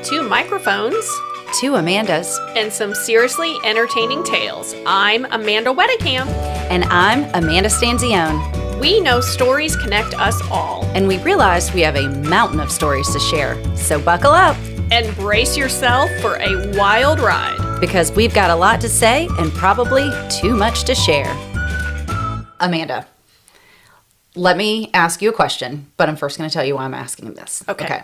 2 microphones, 2 Amandas, and some seriously entertaining tales. I'm Amanda Wedekamp. and I'm Amanda Stanzione. We know stories connect us all. And we realized we have a mountain of stories to share. So buckle up, And brace yourself for a wild ride. because we've got a lot to say and probably too much to share. Amanda, let me ask you a question, but I'm first going to tell you why I'm asking this. Okay.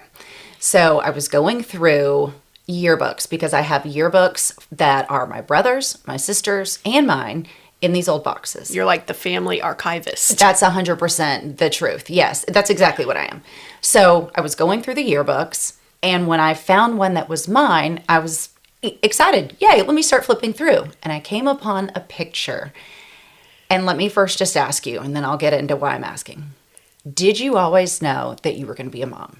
So I was going through yearbooks because I have yearbooks that are my brother's, my sister's, and mine in these old boxes. You're like the family archivist. That's 100% the truth. Yes, that's exactly what I am. So I was going through the yearbooks, and when I found one that was mine, I was excited. Yay, let me start flipping through. And I came upon a picture. And let me first just ask you, and then I'll get into why I'm asking. Did you always know that you were going to be a mom?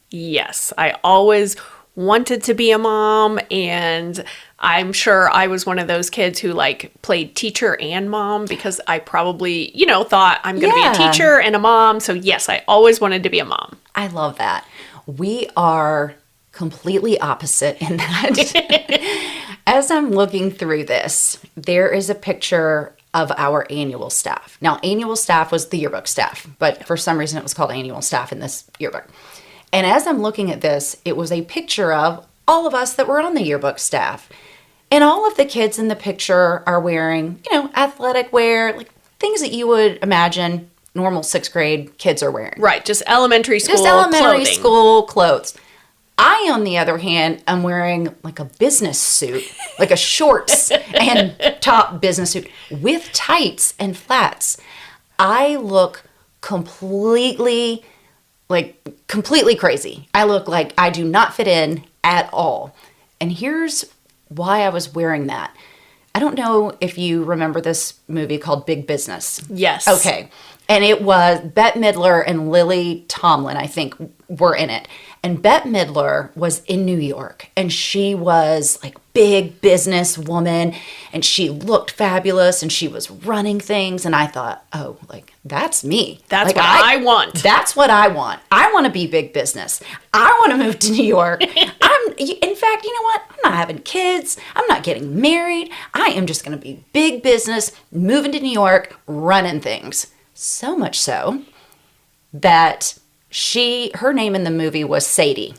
Yes, I always wanted to be a mom, and I'm sure I was one of those kids who like played teacher and mom because I probably, thought I'm going to be a teacher and a mom. So yes, I always wanted to be a mom. I love that. We are completely opposite in that. As I'm looking through this, there is a picture of our annual staff. Now, annual staff was the yearbook staff, but for some reason it was called annual staff in this yearbook. And as I'm looking at this, it was a picture of all of us that were on the yearbook staff. And all of the kids in the picture are wearing, athletic wear, like things that you would imagine normal 6th grade kids are wearing. Right, just elementary school Elementary clothing. school clothes. I, on the other hand, am wearing like a business suit, like a shorts and top business suit with tights and flats. I look completely crazy. I look like I do not fit in at all. And here's why I was wearing that. I don't know if you remember this movie called Big Business. Yes. Okay. And it was Bette Midler and Lily Tomlin, I think, were in it. And Bette Midler was in New York, and she was like big business woman, and she looked fabulous, and she was running things. And I thought, oh, like that's me. That's like, what I want. That's what I want. I want to be big business. I want to move to New York. In fact, you know what? I'm not having kids. I'm not getting married. I am just going to be big business, moving to New York, running things. So much so that her name in the movie was Sadie.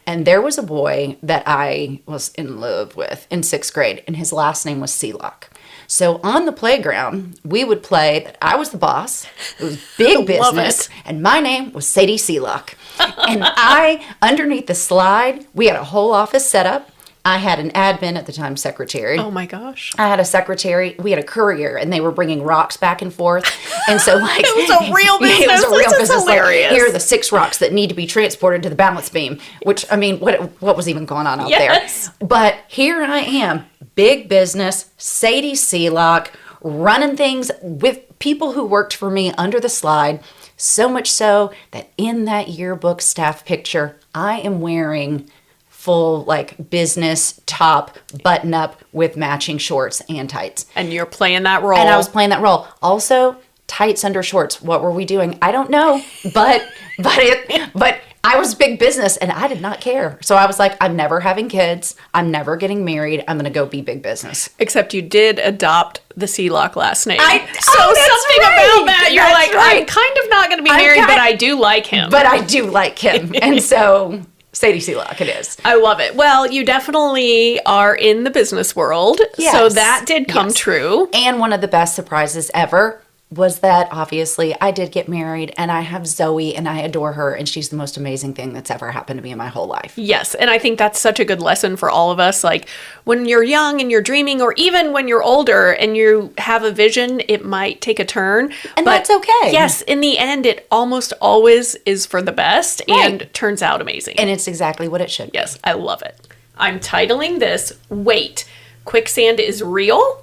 And there was a boy that I was in love with in 6th grade, and his last name was Sealock. So on the playground, we would play that I was the boss. It was big business, and my name was Sadie Sealock. And underneath the slide, we had a whole office set up. I had an admin at the time, secretary. Oh my gosh. I had a secretary. We had a courier, and they were bringing rocks back and forth. And so, like, it was a real business. It was a real This is business. hilarious. Like, here are the 6 rocks that need to be transported to the balance beam. Which, I mean, what was even going on out Yes. there? But here I am, big business, Sadie Sealock, running things with people who worked for me under the slide. So much so that in that yearbook staff picture, I am wearing full like business top button up with matching shorts and tights. And you're playing that role. And I was playing that role. Also, tights under shorts. What were we doing? I don't know. But I was big business and I did not care. So I was like, I'm never having kids. I'm never getting married. I'm going to go be big business. Except you did adopt the Sealock last name. Something about that. You're That's like, right. I'm kind of not going to be married, but I do like him. But I do like him. And so Sadie Sealock it is. I love it. Well, you definitely are in the business world. Yes. So that did come true. And one of the best surprises ever was that obviously I did get married, and I have Zoe, and I adore her, and she's the most amazing thing that's ever happened to me in my whole life. Yes, and I think that's such a good lesson for all of us. Like when you're young and you're dreaming, or even when you're older and you have a vision, it might take a turn. And that's okay. Yes, in the end, it almost always is for the best and Right. turns out amazing. And it's exactly what it should be. Yes, I love it. I'm titling this, Wait, Quicksand is Real?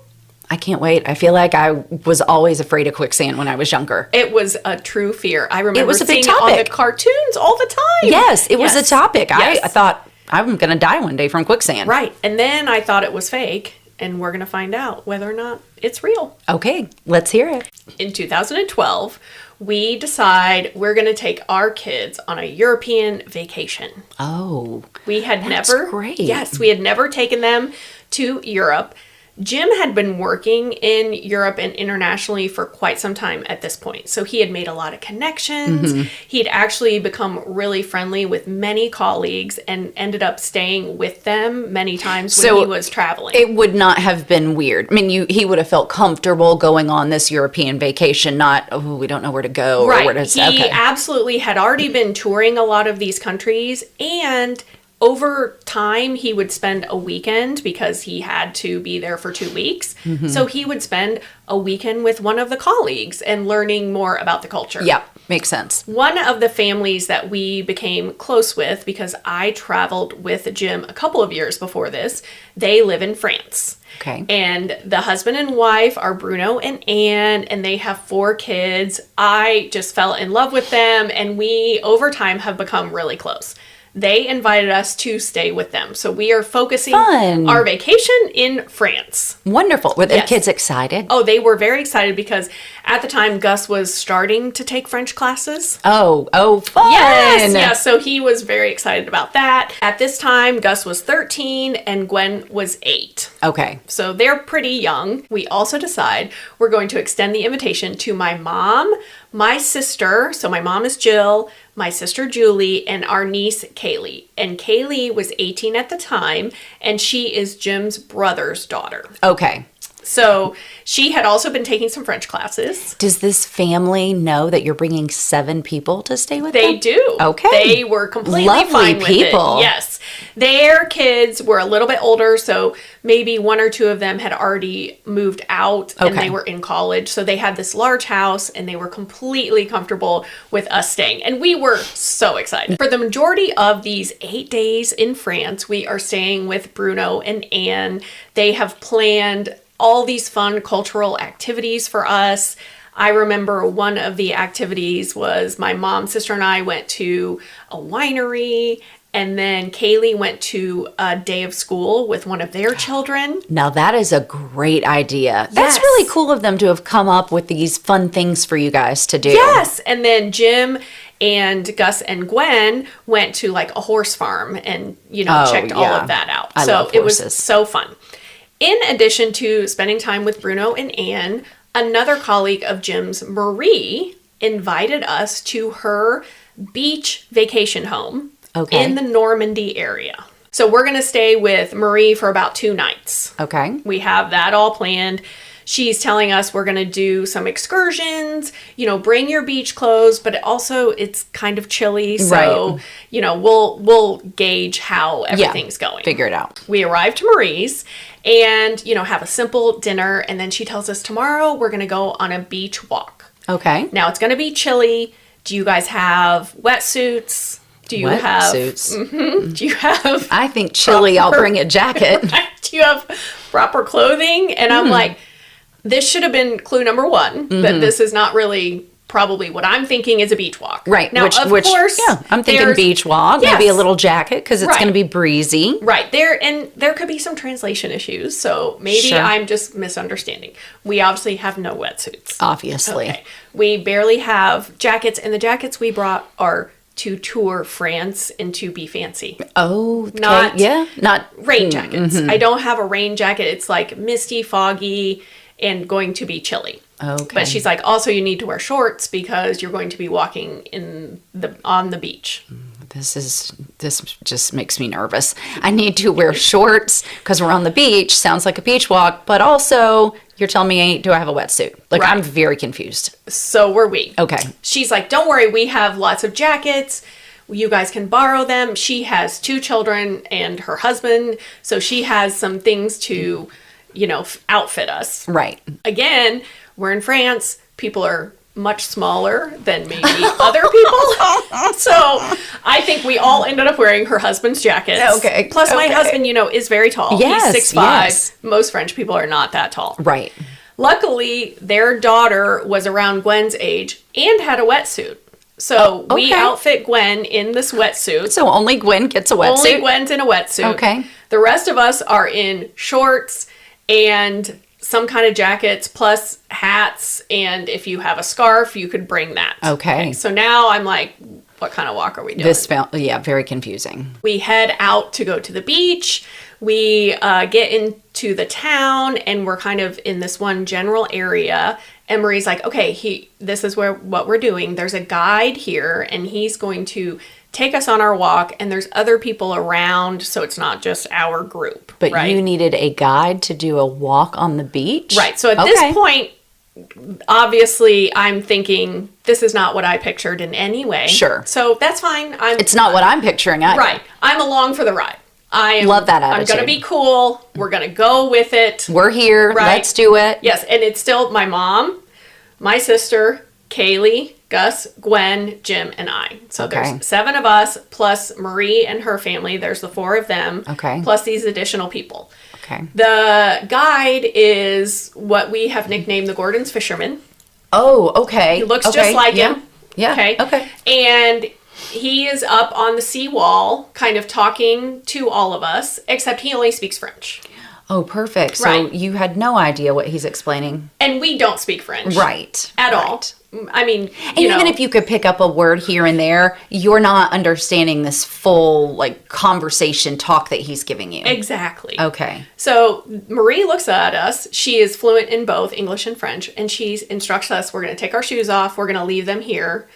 I can't wait. I feel like I was always afraid of quicksand when I was younger. It was a true fear. I remember It was a big seeing it on the topic. cartoons all the time. Yes, it was a topic. Yes. I thought I'm going to die one day from quicksand. Right. And then I thought it was fake. and we're going to find out whether or not it's real. Okay, let's hear it. In 2012, we decide we're going to take our kids on a European vacation. Oh, We had that's never, great. Yes, we had never taken them to Europe. Jim had been working in Europe and internationally for quite some time at this point. So he had made a lot of connections. He had actually become really friendly with many colleagues and ended up staying with them many times when he was traveling. It would not have been weird. I mean, he would have felt comfortable going on this European vacation, not, oh, we don't know where to go. Right. Or where to, He absolutely had already been touring a lot of these countries, and over time, he would spend a weekend because he had to be there for 2 weeks. So he would spend a weekend with one of the colleagues and learning more about the culture. Yeah, makes sense. One of the families that we became close with, because I traveled with Jim a couple of years before this, they live in France. Okay. And the husband and wife are Bruno and Anne, and they have 4 kids. I just fell in love with them, and we, over time, have become really close. They invited us to stay with them. So we are focusing our vacation in France. Wonderful. Were the Yes. kids excited? Oh, they were very excited because at the time Gus was starting to take French classes. Oh, fun. Yes. So he was very excited about that. At this time, Gus was 13 and Gwen was 8. Okay. So they're pretty young. We also decide we're going to extend the invitation to my mom, my sister, so my mom is Jill, my sister Julie, and our niece Kaylee. And Kaylee was 18 at the time, and she is Jim's brother's daughter. Okay. So she had also been taking some French classes. Does this family know that you're bringing 7 people to stay with them? They do. Okay. They were completely Lovely fine with people. it. Yes. Their kids were a little bit older, so maybe 1 or 2 of them had already moved out and they were in college. So they had this large house and they were completely comfortable with us staying. And we were so excited. For the majority of these 8 days in France, we are staying with Bruno and Anne. They have planned all these fun cultural activities for us. I remember one of the activities was my mom, sister, and I went to a winery, and then Kaylee went to a day of school with one of their children. Now that is a great idea. That's Yes. really cool of them to have come up with these fun things for you guys to do. Yes, and then Jim and Gus and Gwen went to like a horse farm and, checked all of that out. I so love it was horses. so fun. In addition to spending time with Bruno and Anne, another colleague of Jim's, Marie, invited us to her beach vacation home in the Normandy area. So we're going to stay with Marie for about 2 nights. Okay. We have that all planned. She's telling us we're going to do some excursions, bring your beach clothes, but also it's kind of chilly. So, we'll gauge how everything's going. Figure it out. We arrive to Marie's and, have a simple dinner. And then she tells us tomorrow we're going to go on a beach walk. Okay. Now it's going to be chilly. Do you guys have wetsuits? Do you Wetsuits? Do you have... I think chilly, I'll bring a jacket. Do you have proper clothing? And I'm like, this should have been clue number 1, that this is not really probably what I'm thinking is a beach walk. Right. Now, of course, I'm thinking beach walk, maybe a little jacket because it's going to be breezy. Right. There could be some translation issues, so maybe I'm just misunderstanding. We obviously have no wetsuits. Obviously. Okay. We barely have jackets, and the jackets we brought are to tour France and to be fancy. Oh, okay. Not rain jackets. I don't have a rain jacket. It's like misty, foggy, and going to be chilly. Okay. But she's like, also you need to wear shorts because you're going to be walking on the beach. This just makes me nervous. I need to wear shorts because we're on the beach. Sounds like a beach walk, but also you're telling me, do I have a wetsuit? Like, I'm very confused. So were we. Okay. She's like, don't worry, we have lots of jackets. You guys can borrow them. She has 2 children and her husband, so she has some things to, outfit us. Right. Again, we're in France. People are much smaller than maybe other people. So I think we all ended up wearing her husband's jackets. Okay. Plus my husband, is very tall. Yes, He's 6'5". yes. Most French people are not that tall. Right. Luckily, their daughter was around Gwen's age and had a wetsuit. So we outfit Gwen in this wetsuit. So only Gwen gets a wetsuit? Only Gwen's in a wetsuit. Okay. The rest of us are in shorts and some kind of jackets plus hats. And if you have a scarf, you could bring that. Okay. So now I'm like, what kind of walk are we doing? This felt, very confusing. We head out to go to the beach. We get into the town, and we're kind of in this one general area. And Marie's like, okay, this is what we're doing. There's a guide here, and he's going to take us on our walk, and there's other people around, so it's not just our group. But right? you needed a guide to do a walk on the beach? Right. So at this point, obviously, I'm thinking this is not what I pictured in any way. Sure. So that's fine. It's not what I'm picturing either. Right. I'm along for the ride. Love that attitude. I'm going to be cool. We're going to go with it. We're here. Right? Let's do it. Yes. And it's still my mom, my sister, Kaylee, Gus, Gwen, Jim, and I. So there's 7 of us, plus Marie and her family. There's the 4 of them. Okay. Plus these additional people. Okay. The guide is what we have nicknamed the Gordon's Fisherman. Oh, okay. He looks just like him. Yeah. Okay. And he is up on the seawall, kind of talking to all of us, except he only speaks French. Oh, perfect. So you had no idea what he's explaining. And we don't speak French. Right. At all. I mean, even if you could pick up a word here and there, you're not understanding this full conversation talk that he's giving you. Exactly. Okay. So Marie looks at us. She is fluent in both English and French, and she instructs us, we're going to take our shoes off, we're going to leave them here,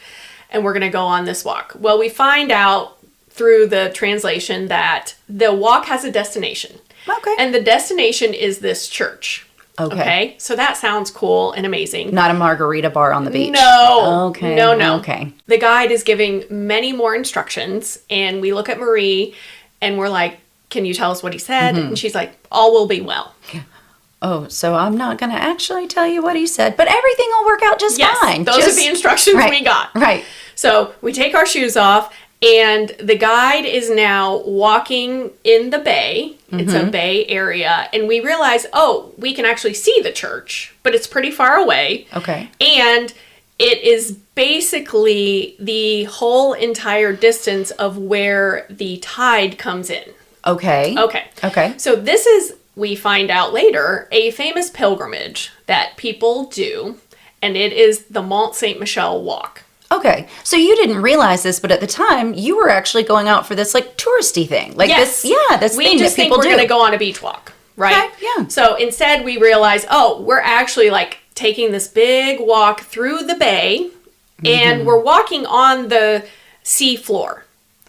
and we're going to go on this walk. Well, we find out through the translation that the walk has a destination. Okay. And the destination is this church. Okay. So that sounds cool and amazing. Not a margarita bar on the beach. No. Okay. No. Okay. The guide is giving many more instructions, and we look at Marie and we're like, can you tell us what he said? Mm-hmm. And she's like, all will be well. Oh, so I'm not going to actually tell you what he said, but everything will work out just fine. Those are the instructions we got. Right. So we take our shoes off, and the guide is now walking in the bay. Mm-hmm. It's a bay area. And we realize, we can actually see the church, but it's pretty far away. Okay. And it is basically the whole entire distance of where the tide comes in. Okay. So this is, we find out later, a famous pilgrimage that people do, and it is the Mont Saint-Michel walk. Okay, so you didn't realize this, but at the time, you were actually going out for this touristy thing, this thing that people do. We just think we're going to go on a beach walk, right? Okay, yeah. So instead, we realize, we're actually taking this big walk through the bay, and we're walking on the sea floor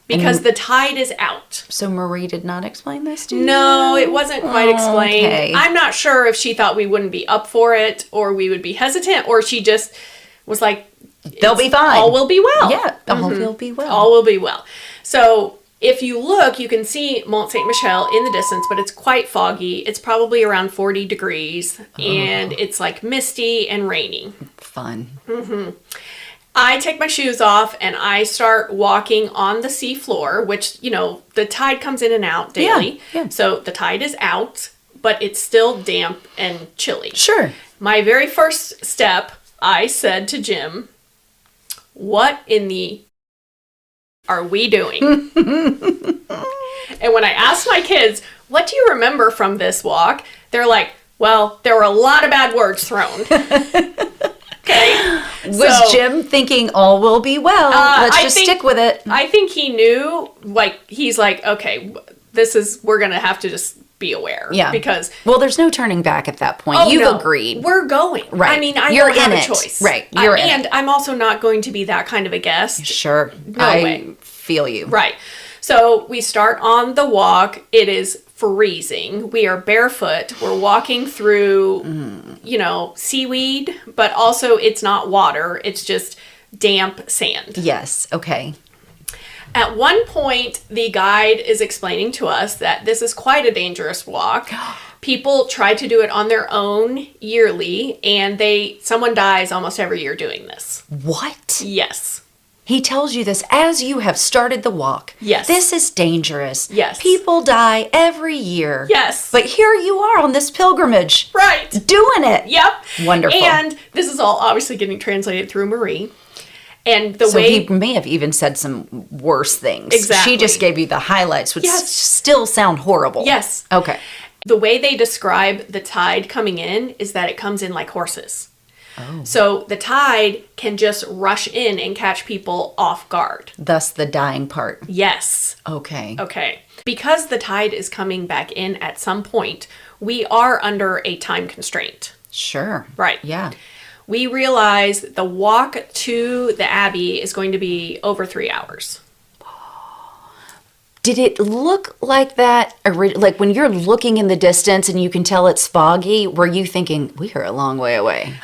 because the tide is out. So Marie did not explain this to you? No, it wasn't quite explained. Okay. I'm not sure if she thought we wouldn't be up for it, or we would be hesitant, or she just was like, they'll be fine. All will be well. Yeah, all will be well. All will be well. So if you look, you can see Mont Saint-Michel in the distance, but it's quite foggy. It's probably around 40 degrees, and it's misty and rainy. Fun. Mm-hmm. I take my shoes off, and I start walking on the sea floor, which, the tide comes in and out daily. Yeah. So the tide is out, but it's still damp and chilly. Sure. My very first step, I said to Jim, what in the are we doing? And when I asked my kids, what do you remember from this walk? They're like, well, there were a lot of bad words thrown. Okay. Was Jim thinking all will be well? Let's just stick with it. I think he knew, he's like, okay, we're going to have to just be aware. Yeah. Because. Well, there's no turning back at that point. You've agreed. We're going. Right. I mean, I You're don't have in a it. choice. Right. You're in and I'm also not going to be that kind of a guest. Sure. No way. Feel you. Right. So we start on the walk. It is freezing. We are barefoot. We're walking through, seaweed, but also it's not water. It's just damp sand. Yes. Okay. At one point, the guide is explaining to us that this is quite a dangerous walk. People try to do it on their own yearly, and someone dies almost every year doing this. What? Yes. He tells you this as you have started the walk. Yes. This is dangerous. Yes. People die every year. Yes. But here you are on this pilgrimage. Right. Doing it. Yep. Wonderful. And this is all obviously getting translated through Marie. And he may have even said some worse things. Exactly. She just gave you the highlights, which still sound horrible. Yes. Okay. The way they describe the tide coming in is that it comes in like horses. Oh. So the tide can just rush in and catch people off guard. Thus the dying part. Yes. Okay. Okay. Because the tide is coming back in at some point, we are under a time constraint. Sure. Right. Yeah. We realize the walk to the Abbey is going to be over 3 hours. Did it look like that? Like when you're looking in the distance and you can tell it's foggy, were you thinking, we are a long way away?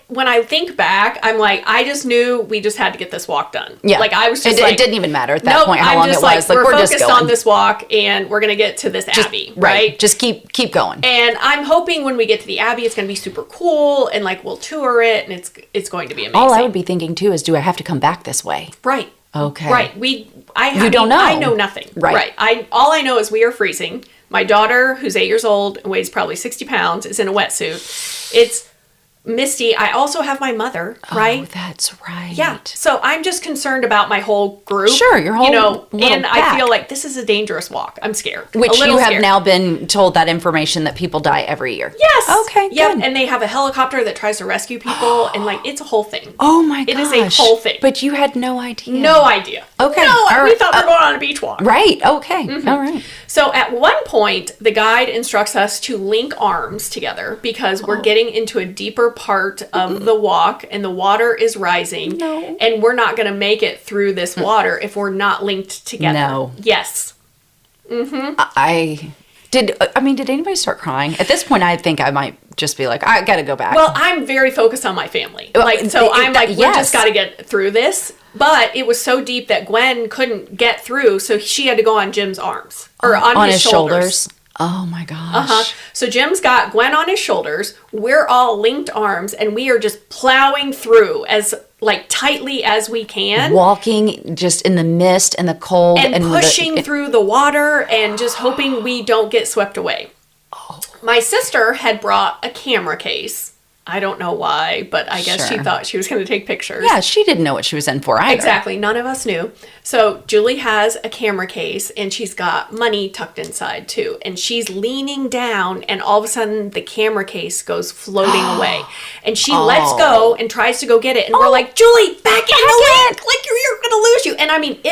When I think back, I'm like, I just knew we just had to get this walk done. Yeah. Like I was just it didn't even matter at that point how I'm long just it was. Like we're just focused going on this walk and we're going to get to this Abbey, right? Just keep going. And I'm hoping when we get to the Abbey, it's going to be super cool and like we'll tour it and it's going to be amazing. All I would be thinking too is, do I have to come back this way? Right. Okay. Right. You don't know. I know nothing. Right. All I know is we are freezing. My daughter, who's 8 years old and weighs probably 60 pounds, is in a wetsuit. It's misty. I also have my mother, right? Oh, that's right. Yeah. So I'm just concerned about my whole group. Sure, your whole and I pack. feel like this is a dangerous walk. I'm scared. Which you have now been told that information that people die every year. Yes. Okay, Yeah. good. And they have a helicopter that tries to rescue people and like it's a whole thing. Oh my gosh. It is a whole thing. But you had no idea. No idea. Okay. No, All we right. thought we were going on a beach walk. Right. Okay. All right. So at one point, the guide instructs us to link arms together because we're getting into a deeper part of the walk and the water is rising. No. And we're not going to make it through this water if we're not linked together. No. Yes. Did anybody start crying? At this point, I think I might just be like, I got to go back. Well, I'm very focused on my family. Well, I'm like, we yes. just got to get through this. But it was so deep that Gwen couldn't get through, so she had to go on Jim's arms or on his shoulders. Oh my gosh. So Jim's got Gwen on his shoulders. We're all linked arms, and we are just plowing through as like tightly as we can. Walking just in the mist and the cold. And pushing through the water and just hoping we don't get swept away. Oh. My sister had brought a camera case. I don't know why, but I guess she Sure. thought she was going to take pictures. Yeah, she didn't know what she was in for either. Exactly. None of us knew. So Julie has a camera case and she's got money tucked inside too. And she's leaning down and all of a sudden the camera case goes floating away. And she lets go and tries to go get it. And we're like, Julie, back in the lake. Like you're going to lose you. And I mean,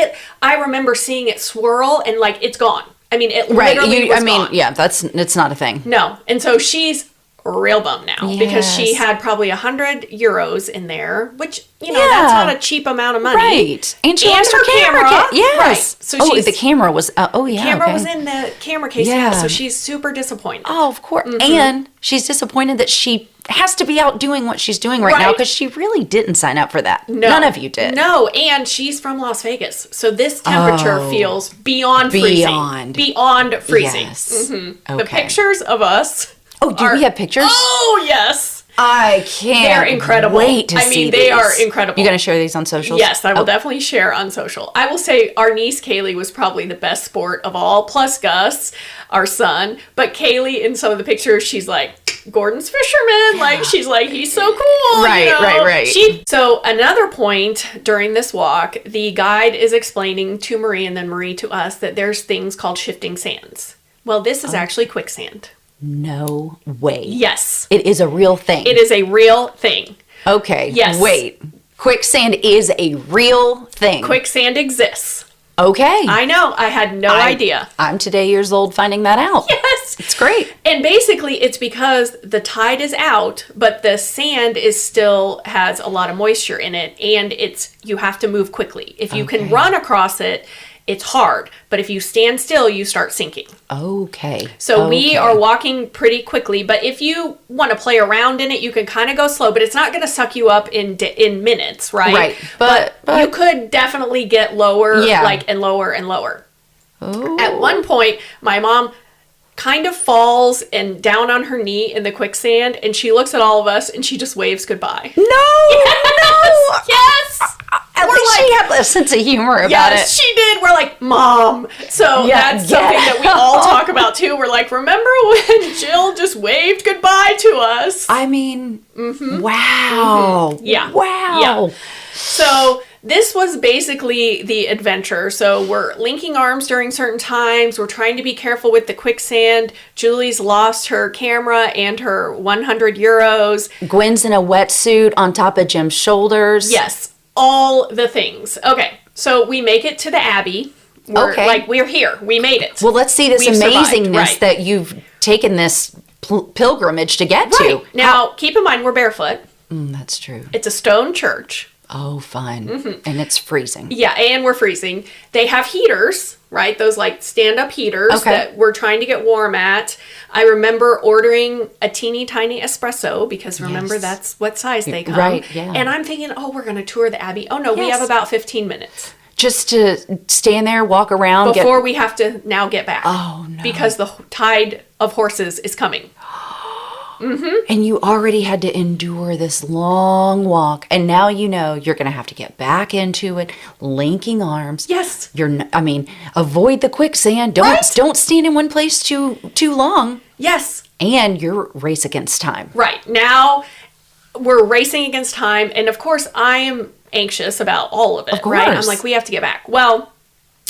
I remember seeing it swirl and like it's gone. I mean, it literally was gone. Yeah, it's not a thing. No. And so she's real bummed now because she had probably 100 euros in there, which that's not a cheap amount of money, right? And she and has her camera, yes. Right. So the camera was. Camera was in the camera case, so she's super disappointed. Oh, of course, and she's disappointed that she has to be out doing what she's doing right now because she really didn't sign up for that. No, none of you did. No, and she's from Las Vegas, so this temperature feels beyond freezing. Beyond freezing. Yes. The pictures of us. Oh, do we have pictures? Oh, yes. I can't They're incredible. wait to see they these. are incredible. You going to share these on socials? Yes, I will definitely share on social. I will say our niece Kaylee was probably the best sport of all, plus Gus, our son. But Kaylee, in some of the pictures, she's like, Gordon's fisherman. Like, she's like, he's so cool. Right. So another point during this walk, the guide is explaining to Marie and then Marie to us that there's things called shifting sands. Well, this is actually quicksand. No way. Yes. It is a real thing. It is a real thing. Okay. Yes. Wait. Quicksand is a real thing. Quicksand exists. Okay. I know. I had no idea. I'm today years old finding that out. Yes. It's great. And basically it's because the tide is out, but the sand still has a lot of moisture in it and you have to move quickly. If you can run across it, it's hard. But if you stand still, you start sinking. Okay. So we are walking pretty quickly, but if you want to play around in it, you can kind of go slow, but it's not going to suck you up in minutes, right? Right. But you could definitely get lower, and lower and lower. Ooh. At one point, my mom kind of falls and down on her knee in the quicksand, and she looks at all of us and she just waves goodbye. No! Yes! At least she had a sense of humor about it. Yes, she did. We're like, Mom. So that's something that we all talk about too. We're like, remember when Jill just waved goodbye to us? I mean, wow. Yeah. Wow. Yeah. So this was basically the adventure. So we're linking arms during certain times. We're trying to be careful with the quicksand. Julie's lost her camera and her 100 euros. Gwen's in a wetsuit on top of Jim's shoulders. Yes, all the things. Okay, so we make it to the Abbey. We're here. We made it. Well, let's see this We've amazingness survived, right. that you've taken this pilgrimage to get Right. to. Now, keep in mind, we're barefoot. That's true. It's a stone church. Oh, fun. And it's freezing. Yeah, and we're freezing. They have heaters, right? Those like stand-up heaters that we're trying to get warm at. I remember ordering a teeny tiny espresso because remember that's what size they come. Right, yeah. And I'm thinking, oh, we're going to tour the Abbey. Oh, no, we have about 15 minutes. Just to stand there, walk around. Before we have to now get back. Oh, no. Because the tide of horses is coming. And you already had to endure this long walk. And now you know you're going to have to get back into it, linking arms. Yes. Avoid the quicksand. Don't stand in one place too long. Yes. And you're race against time. Right. Now we're racing against time. And of course, I am anxious about all of it. Of course. Right? I'm like, we have to get back. Well,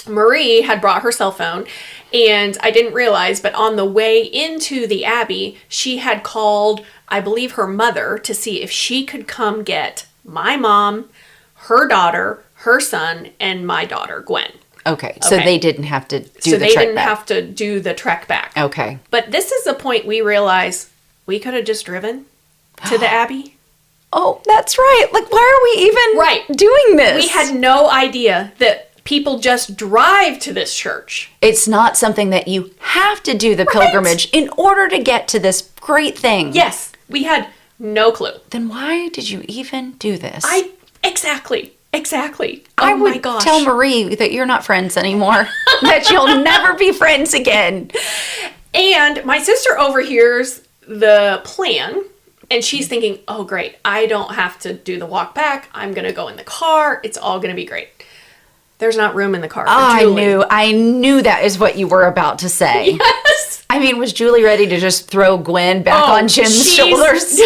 Marie had brought her cell phone, and I didn't realize, but on the way into the Abbey, she had called, I believe, her mother to see if she could come get my mom, her daughter, her son, and my daughter, Gwen. Okay, so they didn't have to do the trek back. So they didn't have to do the trek back. Okay. But this is the point we realize we could have just driven to the Abbey. Oh, that's right. Like, why are we even doing this? We had no idea that people just drive to this church. It's not something that you have to do the pilgrimage in order to get to this great thing. Yes, we had no clue. Then why did you even do this? Exactly. I Oh would my gosh. tell Marie that you're not friends anymore. That you'll never be friends again. And my sister overhears the plan, and she's thinking, oh, great, I don't have to do the walk back. I'm going to go in the car. It's all going to be great. There's not room in the car for Julie. I knew that is what you were about to say. Yes. I mean, was Julie ready to just throw Gwen back on Jim's shoulders?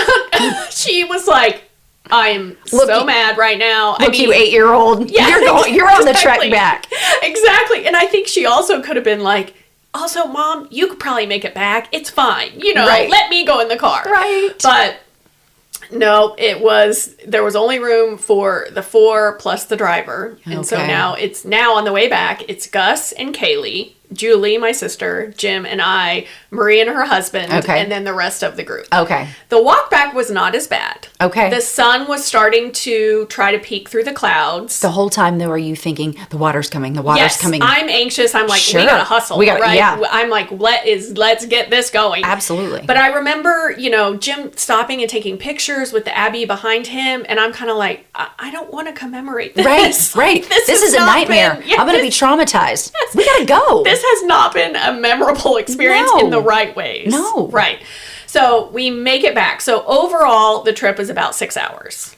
She was like, I'm so mad right now. Look, you 8-year-old. Yeah, you're on the trek back. Exactly. And I think she also could have been like, also, Mom, you could probably make it back. It's fine. Let me go in the car. Right. But no, there was only room for the 4 plus the driver. And so now on the way back, it's Gus and Kaylee, Julie, my sister, Jim and I, Marie and her husband, and then the rest of the group. Okay. The walk back was not as bad. Okay. The sun was starting to try to peek through the clouds. The whole time, though, are you thinking, the water's coming, the water's coming? I'm anxious. I'm like, we gotta hustle. Right? Yeah. I'm like, let's get this going. Absolutely. But I remember, Jim stopping and taking pictures with the Abbey behind him, and I'm kind of like, I don't want to commemorate this. Right. This is a nightmare. I'm going to be traumatized. Yes. We gotta go. This has not been a memorable experience in the right ways. No. Right. So we make it back. So overall, the trip is about 6 hours.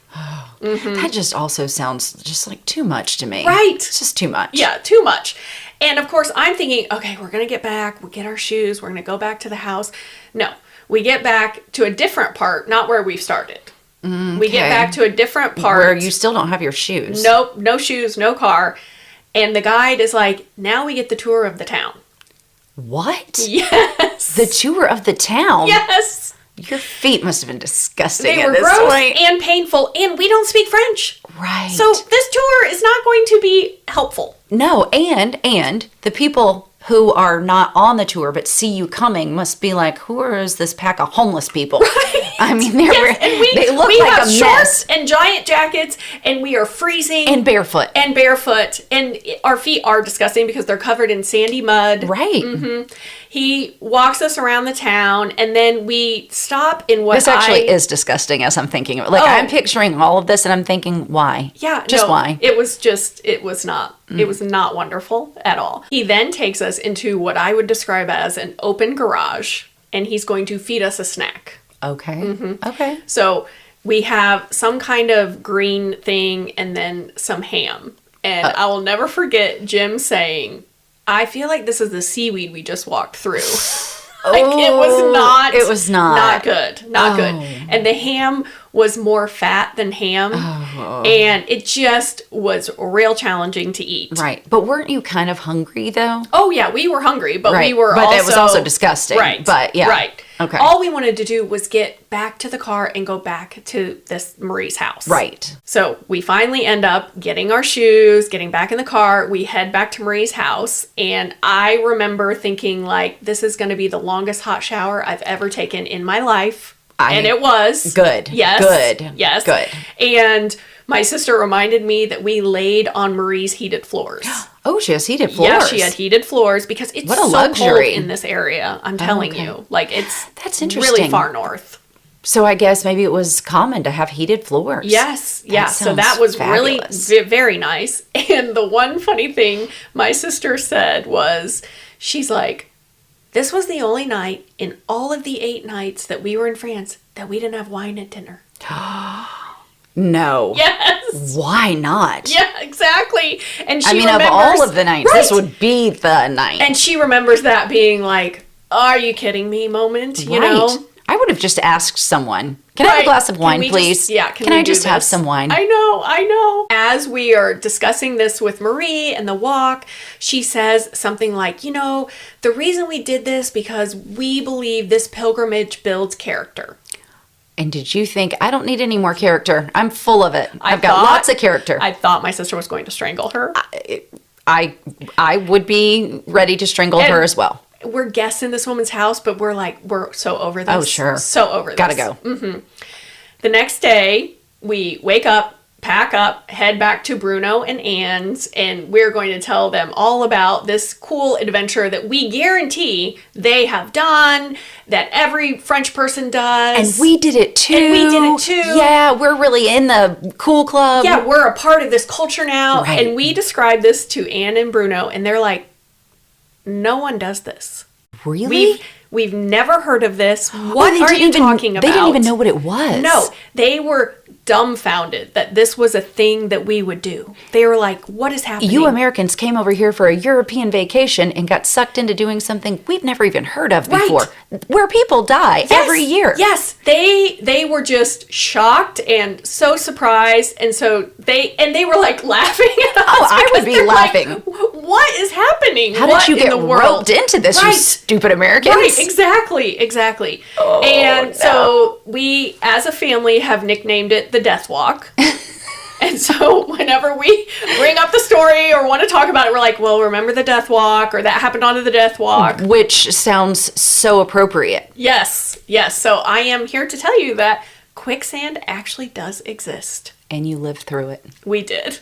That just also sounds just like too much to me. Right. It's just too much. Yeah, too much. And of course, I'm thinking, okay, we're going to get back. We'll get our shoes. We're going to go back to the house. No, we get back to a different part, not where we've started. We get back to a different part. Where you still don't have your shoes. Nope, no shoes, no car. And the guide is like, now we get the tour of the town. What? Yes. The tour of the town? Yes. Your feet must have been disgusting They were gross and painful, and we don't speak French. Right. So this tour is not going to be helpful. No, and the people who are not on the tour but see you coming must be like, who is this pack of homeless people? Right. I mean, they look like a mess. Shorts and giant jackets, and we are freezing. And barefoot. And our feet are disgusting because they're covered in sandy mud. Right. Mm-hmm. He walks us around the town, and then we stop in what This actually is disgusting as I'm thinking of it. Like, I'm picturing all of this, and I'm thinking, why? Yeah. Why? It was not wonderful at all. He then takes us into what I would describe as an open garage, and he's going to feed us a snack. Okay. Mm-hmm. Okay. So we have some kind of green thing and then some ham. And I will never forget Jim saying, I feel like this is the seaweed we just walked through. It was not good. Not good. And the ham was more fat than ham. Oh. And it just was real challenging to eat. Right. But weren't you kind of hungry, though? Oh, yeah, we were hungry, but Right. we were But also... it was also disgusting. Right. But, yeah. Right. Okay. All we wanted to do was get back to the car and go back to this Marie's house. Right. So we finally end up getting our shoes, getting back in the car. We head back to Marie's house. And I remember thinking, like, this is going to be the longest hot shower I've ever taken in my life. And it was. Good. Yes. Good. Yes. Good. And my sister reminded me that we laid on Marie's heated floors. Oh, she has heated floors. Yeah, she had heated floors because it's What a so luxury. cold in this area. I'm telling you. Like, it's That's really interesting. far north. So I guess maybe it was common to have heated floors. Yes, yeah. So that sounds was fabulous. really very nice. And the one funny thing my sister said was, she's like, this was the only night in all of the 8 nights that we were in France that we didn't have wine at dinner. No. Yes. Why not? Yeah, exactly. And she I mean, of remembers, all of the nights, right. this would be the night. And she remembers that being like, are you kidding me moment, you know? I would have just asked someone, can I have a glass of wine, please? Can I we do just have this? some wine? I know. As we are discussing this with Marie and the walk, she says something like, the reason we did this because we believe this pilgrimage builds character. And did you think, I don't need any more character. I'm full of it. I've got lots of character. I thought my sister was going to strangle her. I would be ready to strangle her as well. We're guests in this woman's house, but we're so over this. Oh, sure. So over this. Gotta go. Mm-hmm. The next day, we wake up, pack up, head back to Bruno and Anne's, and we're going to tell them all about this cool adventure that we guarantee they have done, that every French person does. And we did it too. Yeah, we're really in the cool club. Yeah, we're a part of this culture now. Right. And we describe this to Anne and Bruno, and they're like, no one does this. Really? We've never heard of this. What are you talking about? They didn't even know what it was. No, they were dumbfounded that this was a thing that we would do. They were like, what is happening? You Americans came over here for a European vacation and got sucked into doing something we've never even heard of before, where people die every year. Yes, they were just shocked and so surprised, and so they were like laughing at us. Oh, I would be laughing. Like, what is happening? How did you get roped into this, you stupid Americans? Right, exactly. Oh, and so we, as a family, have nicknamed it the Death Walk. And so whenever we bring up the story or want to talk about it, we're like, well, remember the Death Walk, or that happened on the Death Walk. Which sounds so appropriate. Yes. So I am here to tell you that quicksand actually does exist. And you lived through it. We did.